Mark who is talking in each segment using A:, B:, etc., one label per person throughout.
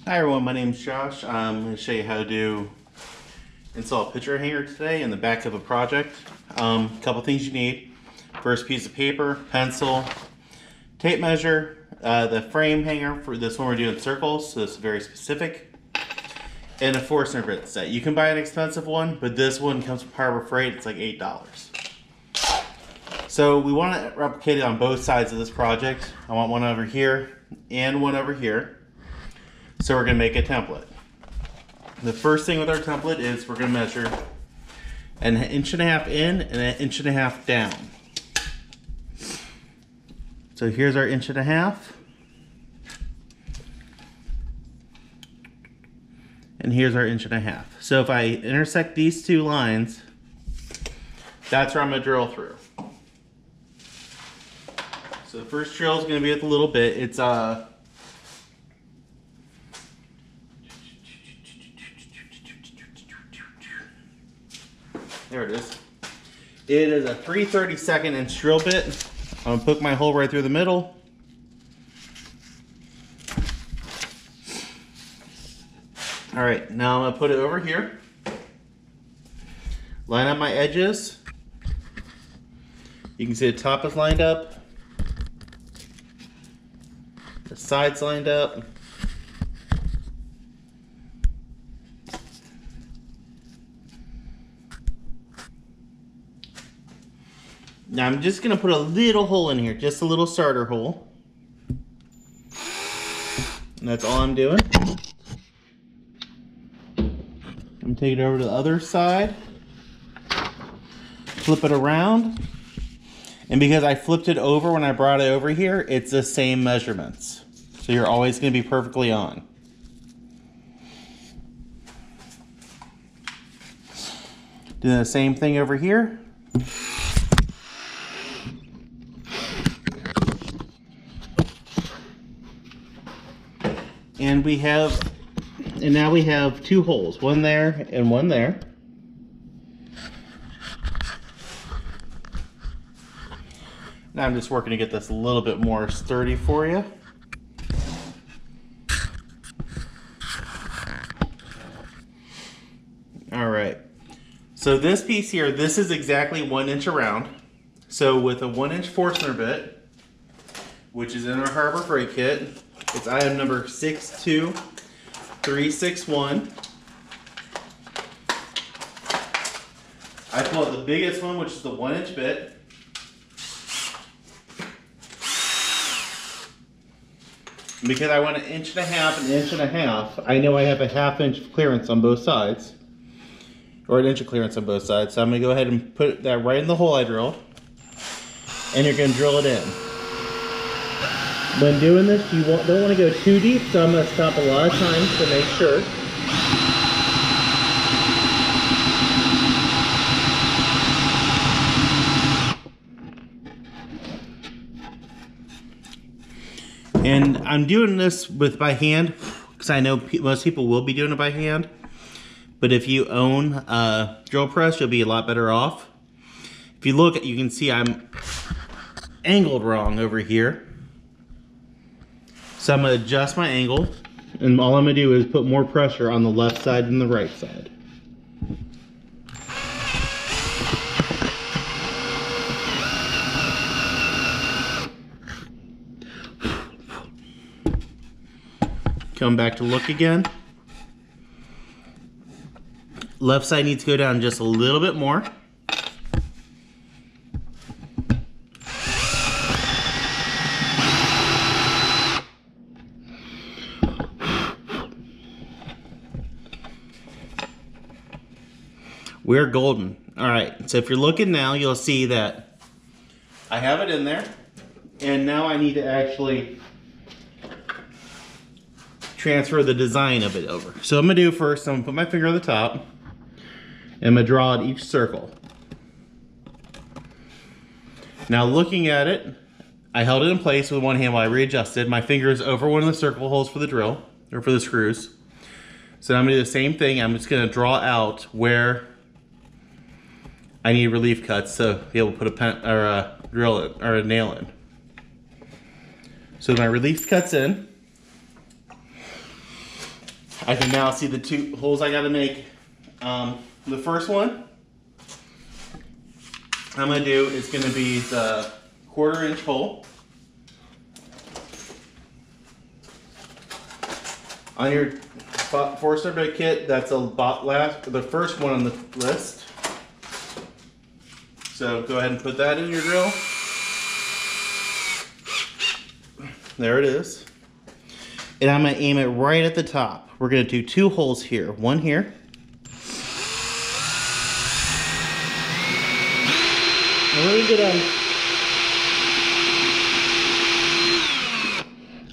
A: Hi everyone, my name is Josh. I'm going to show you how to install a picture hanger today in the back of a project. A couple things you need. First, piece of paper, pencil, tape measure, the frame hanger. For this one we're doing circles, so it's very specific, and a forstener bit set. You can buy an expensive one, but this one comes from Harbor Freight. It's like $8. So we want to replicate it on both sides of this project. I want one over here and one over here. So we're going to make a template. The first thing with our template is we're going to measure 1.5 inches in and 1.5 inches down. So here's our 1.5 inches. And here's our 1.5 inches. So if I intersect these two lines, that's where I'm going to drill through. So the first drill is going to be with a little bit. It's there it is. It is a 3/32 inch drill bit. I'm gonna poke my hole right through the middle. All right, now I'm gonna put it over here. Line up my edges. You can see the top is lined up. The sides lined up. Now I'm just going to put a little hole in here, just a little starter hole. And that's all I'm doing. I'm going to take it over to the other side. Flip it around. And because I flipped it over when I brought it over here, it's the same measurements. So you're always going to be perfectly on. Doing the same thing over here. And now we have two holes, one there and one there. Now I'm just working to get this a little bit more sturdy for you. All right, so this piece here, this is exactly 1 inch around. So with a 1 inch Forstener bit, which is in our Harbor Freight kit, it's item number 62361. I pull out the biggest one, which is the 1 inch bit. Because I want 1.5 inches and 1.5 inches, I know I have a 1/2 inch clearance on both sides. Or 1 inch of clearance on both sides. So I'm going to go ahead and put that right in the hole I drilled. And you're going to drill it in. When doing this, you don't want to go too deep, so I'm going to stop a lot of times to make sure. And I'm doing this by hand, because I know most people will be doing it by hand. But if you own a drill press, you'll be a lot better off. If you look, you can see I'm angled wrong over here. So I'm going to adjust my angle, and all I'm going to do is put more pressure on the left side than the right side. Come back to look again. Left side needs to go down just a little bit more. We're golden. All right, so if you're looking now, you'll see that I have it in there, and now I need to actually transfer the design of it over. So I'm gonna do first, I'm gonna put my finger on the top, and I'm gonna draw out each circle. Now looking at it, I held it in place with one hand while I readjusted. My finger is over one of the circle holes for the drill, or for the screws. So now I'm gonna do the same thing. I'm just gonna draw out where I need relief cuts to be able to put a pen or a drill in, or a nail in. So my relief cuts in. I can now see the 2 holes I gotta make. The first one I'm gonna do is gonna be the 1/4 inch hole. On your Forstener kit, that's the first one on the list. So go ahead and put that in your drill. There it is. And I'm gonna aim it right at the top. We're gonna do 2 holes here. One here. And we're gonna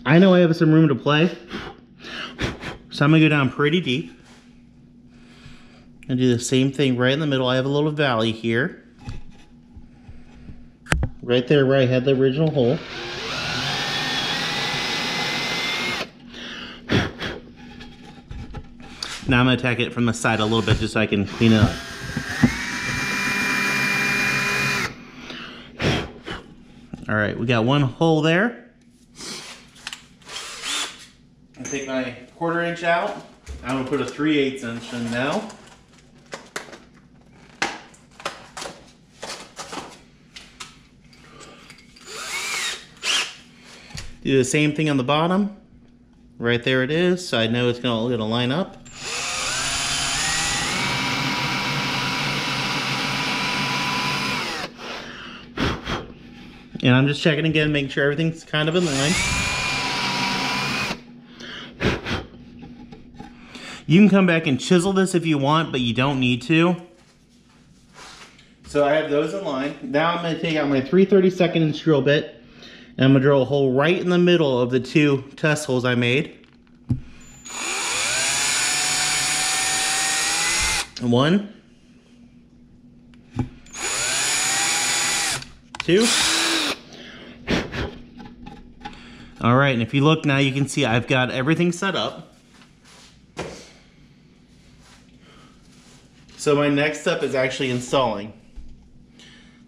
A: I know I have some room to play. So I'm gonna go down pretty deep and do the same thing right in the middle. I have a little valley here. Right there where I had the original hole. Now I'm gonna attack it from the side a little bit just so I can clean it up. All right, we got 1 hole there. I take my 1/4 inch out. I'm gonna put a 3/8 inch in now. Do the same thing on the bottom. Right there it is, so I know it's gonna line up. And I'm just checking again, making sure everything's kind of in line. You can come back and chisel this if you want, but you don't need to. So I have those in line. Now I'm gonna take out my 3/32 inch drill bit, and I'm gonna drill a hole right in the middle of the 2 test holes I made. 1, 2. All right, and if you look now, you can see I've got everything set up. So my next step is actually installing.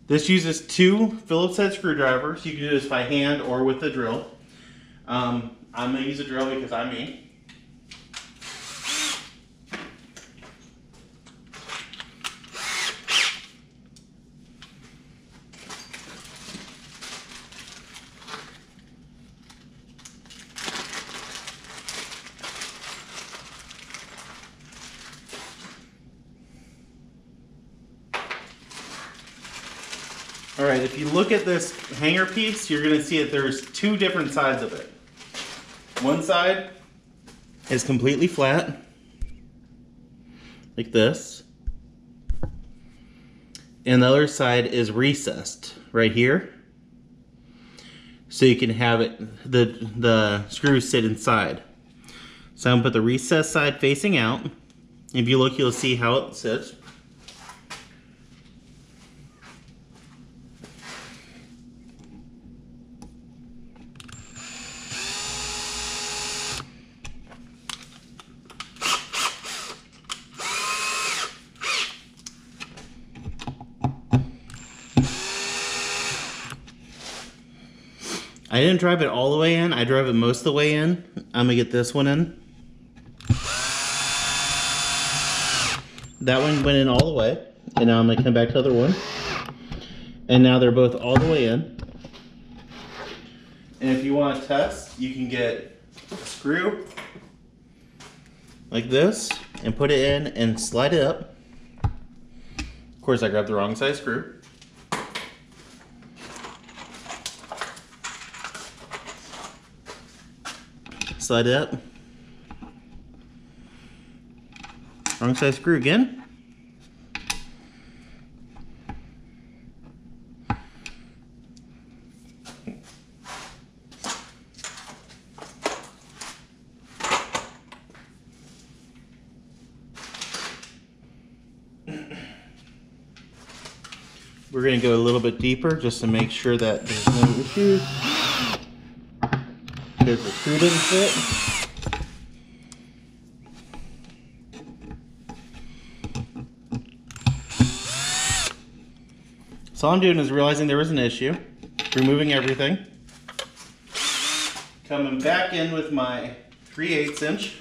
A: This uses 2 Phillips head screwdrivers. You can do this by hand or with a drill. I'm gonna use a drill because I'm me. All right, if you look at this hanger piece, you're gonna see that there's 2 different sides of it. One side is completely flat, like this. And the other side is recessed, right here. So you can have it, the screws sit inside. So I'm gonna put the recessed side facing out. If you look, you'll see how it sits. I didn't drive it all the way in, I drove it most of the way in. I'm gonna get this one in. That one went in all the way, and now I'm gonna come back to the other one. And now they're both all the way in. And if you want to test, you can get a screw like this and put it in and slide it up. Of course, I grabbed the wrong size screw. Slide it up. Wrong size screw again. We're going to go a little bit deeper just to make sure that there's no issues. Because the screw didn't fit. So all I'm doing is realizing there was an issue, removing everything, coming back in with my 3/8 inch,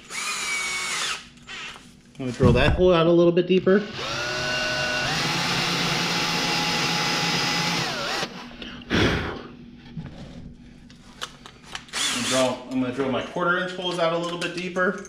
A: I'm gonna drill that hole out a little bit deeper. I'm gonna drill my 1/4 inch holes out a little bit deeper.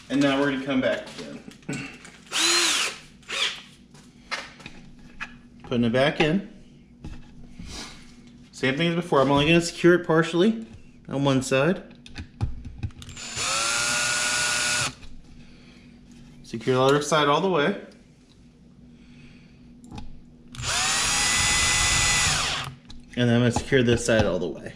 A: And now we're going to come back again. Putting it back in. Same thing as before. I'm only going to secure it partially on one side. Secure the other side all the way. And then I'm going to secure this side all the way.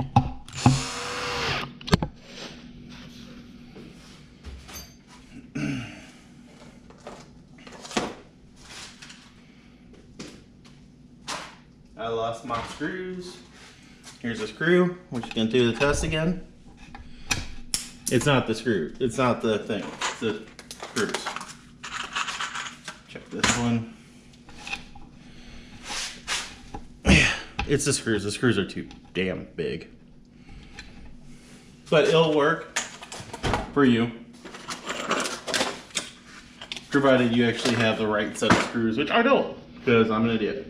A: I lost my screws. Here's a screw, which you can do the test again. It's not the screw. It's not the thing. It's the screws. Check this one. It's the screws. The screws are too damn big. But it'll work for you, provided you actually have the right set of screws, which I don't, because I'm an idiot.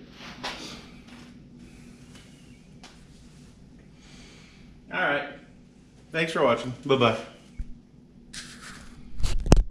A: Alright, thanks for watching. Bye-bye.